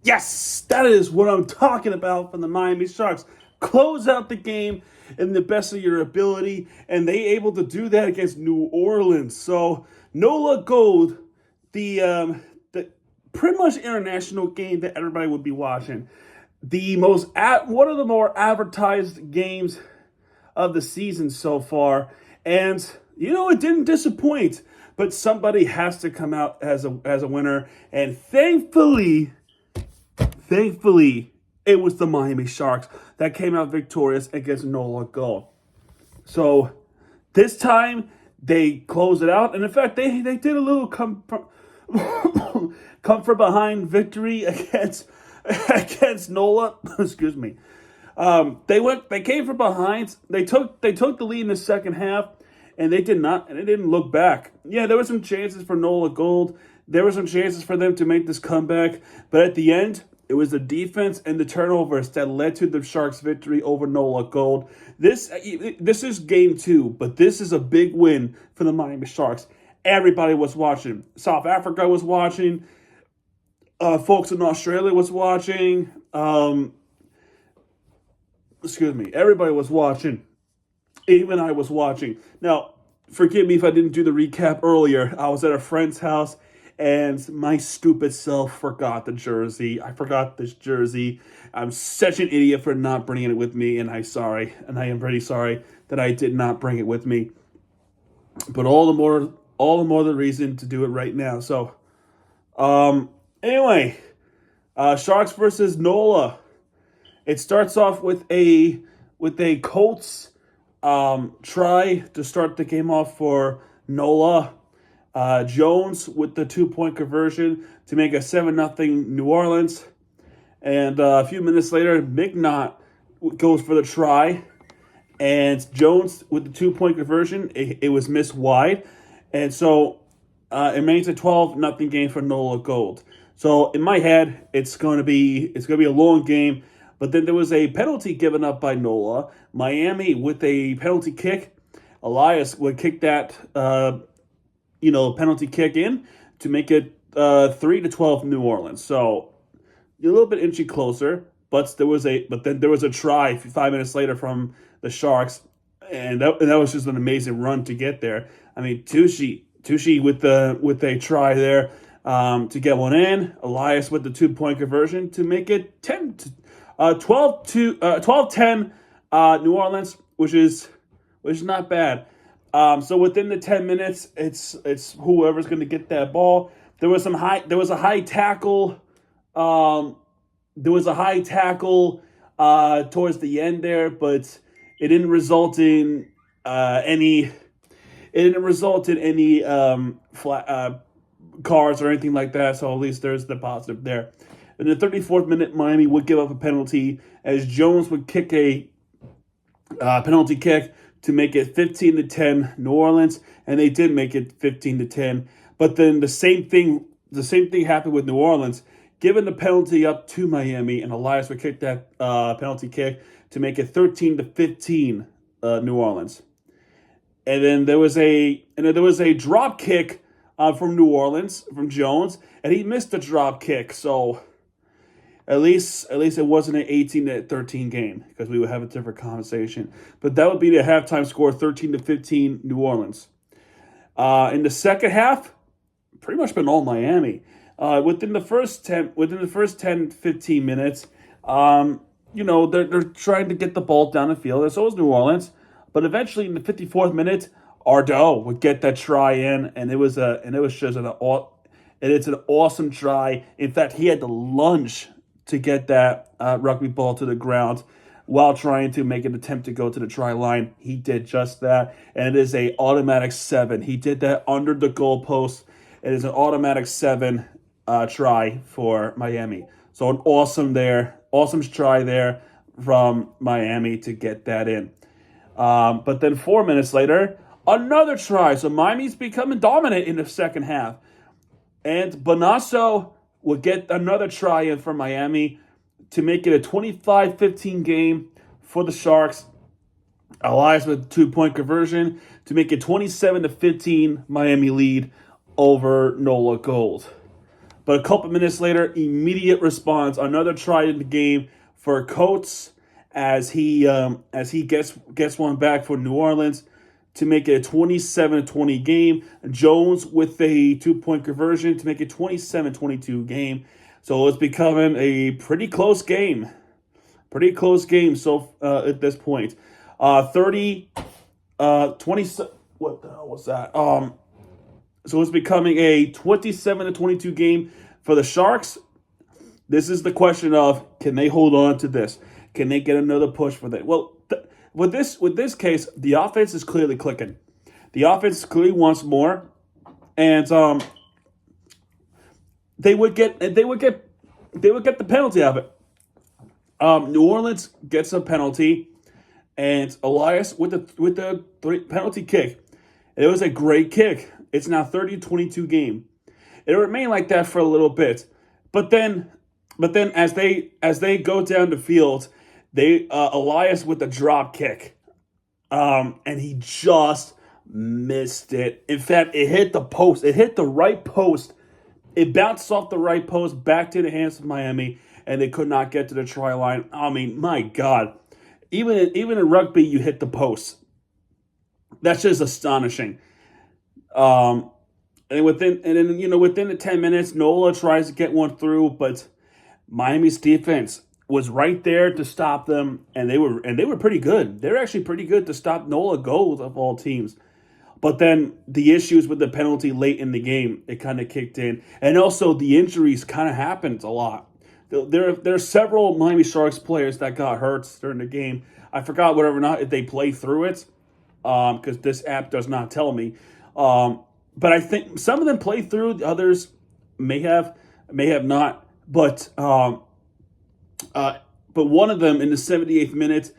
Yes, that is what I'm talking about from the Miami Sharks. Close out the game in the best of your ability, and they able to do that against New Orleans. So NOLA Gold, the pretty much international game that everybody would be watching. One of the more advertised games of the season so far, and it didn't disappoint. But somebody has to come out as a winner, and thankfully, it was the Miami Sharks that came out victorious against NOLA Gold. So this time they closed it out, and in fact, they did a little come from behind victory against NOLA. Excuse me. They came from behind. They took the lead in the second half, and they didn't look back. Yeah, there were some chances for NOLA Gold. There were some chances for them to make this comeback, but at the end, it was the defense and the turnovers that led to the Sharks' victory over NOLA Gold. This is game 2, but this is a big win for the Miami Sharks. Everybody was watching. South Africa was watching. Folks in Australia was watching. Everybody was watching. Even I was watching. Now, forgive me if I didn't do the recap earlier. I was at a friend's house, and my stupid self forgot the jersey. I forgot this jersey. I'm such an idiot for not bringing it with me, and I am pretty sorry that I did not bring it with me. But all the more the reason to do it right now. So, anyway, Sharks versus NOLA. It starts off with a Colts try to start the game off for NOLA. Jones with the 2-point conversion to make a 7-0 New Orleans. And a few minutes later, McNaught goes for the try. And Jones with the 2-point conversion, it was missed wide. And so it makes a 12-0 game for NOLA Gold. So in my head, it's going to be a long game. But then there was a penalty given up by NOLA. Miami with a penalty kick. Elias would kick that penalty kick in to make it 3-12 New Orleans. So a little bit inchy closer, but then there was a try 5 minutes later from the Sharks, and that was just an amazing run to get there. I mean, Tucci with a try there to get one in. Elias with the 2-point conversion to make it 12-10 New Orleans, which is not bad. So within the 10 minutes, it's whoever's going to get that ball. There was a high tackle. Towards the end there, but it didn't result in any. It didn't result in any cards or anything like that. So at least there's the positive there. In the 34th minute, Miami would give up a penalty as Jones would kick a penalty kick to make it 15-10 New Orleans, and they did make it 15-10. But then the same thing happened with New Orleans, giving the penalty up to Miami, and Elias would kick that penalty kick to make it 13-15 New Orleans. And then there was a drop kick from New Orleans from Jones, and he missed the drop kick. So at least it wasn't an 18-13 game, because we would have a different conversation. But that would be the halftime score, 13-15 New Orleans. In the second half, pretty much been all Miami. Within the first 10-15 minutes, they're trying to get the ball down the field, and so is New Orleans. But eventually, in the 54th minute, Ardell would get that try in, and it's an awesome try. In fact, he had to lunge to get that rugby ball to the ground while trying to make an attempt to go to the try line. He did just that, and it is an automatic 7. He did that under the goalpost. It is an automatic 7 try for Miami. So an awesome try there from Miami to get that in. But then 4 minutes later, another try. So Miami's becoming dominant in the second half. And Bonasso will get another try in for Miami to make it a 25-15 game for the Sharks. Elias with 2-point conversion to make it 27-15 Miami lead over NOLA Gold. But a couple minutes later, immediate response, another try in the game for Coates as he gets one back for New Orleans to make it a 27-20 game. Jones with a 2-point conversion to make it 27-22 game. So it's becoming a pretty close game. Pretty close game so at this point. 20, what the hell was that? So it's becoming a 27-22 game for the Sharks. This is the question of, can they hold on to this? Can they get another push for that? Well, with this case, the offense is clearly clicking. The offense clearly wants more, and they would get the penalty of it. New Orleans gets a penalty, and Elias with the penalty kick. It was a great kick. It's now 30-22 game. It remained like that for a little bit, but then as they go down the field, Elias with the drop kick, and he just missed it. In fact, it hit the post. It hit the right post. It bounced off the right post back to the hands of Miami, and they could not get to the try line. I mean, my God, even in rugby, you hit the post. That's just astonishing. And within the 10 minutes, NOLA tries to get one through, but Miami's defense was right there to stop them, and they were pretty good. They're actually pretty good to stop NOLA goals of all teams. But then the issues with the penalty late in the game, it kind of kicked in. And also the injuries kind of happened a lot. There are several Miami Sharks players that got hurt during the game. I forgot whether or not if they play through it, because this app does not tell me. But I think some of them play through. The others may have not. But one of them in the 78th minute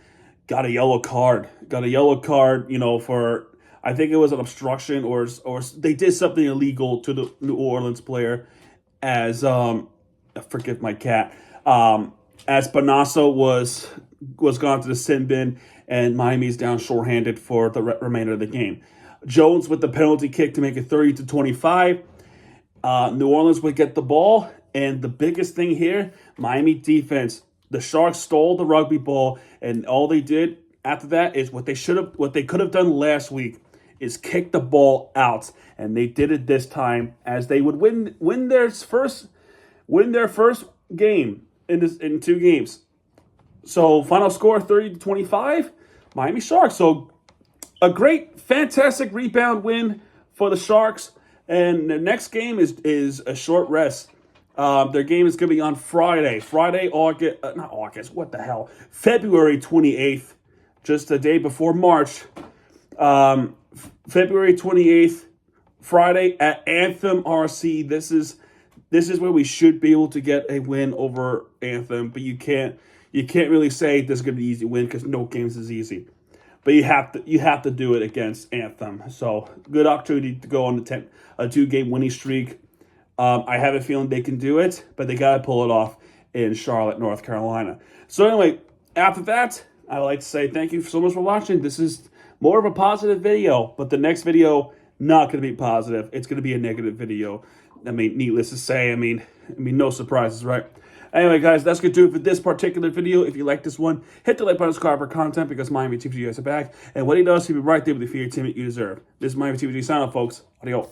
got a yellow card. For, I think it was an obstruction or they did something illegal to the New Orleans player. As forgive my cat. As Bonasso was gone to the sin bin, and Miami's down shorthanded for the remainder of the game. Jones with the penalty kick to make it 30-25. New Orleans would get the ball, and the biggest thing here, Miami defense. The Sharks stole the rugby ball, and all they did after that is what they could have done last week is kick the ball out, and they did it this time as they would win their first game in 2 games. So final score 30-25, Miami Sharks. So a great, fantastic rebound win for the Sharks, and the next game is a short rest. Their game is going to be on Friday, February 28th, just the day before March. February 28th, Friday at Anthem RC. This is where we should be able to get a win over Anthem, but you can't really say this is going to be an easy win because no games is easy. But you have to do it against Anthem. So good opportunity to go on a 2-game winning streak. I have a feeling they can do it, but they got to pull it off in Charlotte, North Carolina. So anyway, after that, I would like to say thank you so much for watching. This is more of a positive video, but the next video, not going to be positive. It's going to be a negative video. I mean, needless to say, I mean, no surprises, right? Anyway, guys, that's going to do it for this particular video. If you like this one, hit the like button, subscribe for content, because Miami TV guys are back. And what he does, he'll be right there with the fear team you deserve. This is Miami TV sign off, folks. Adios.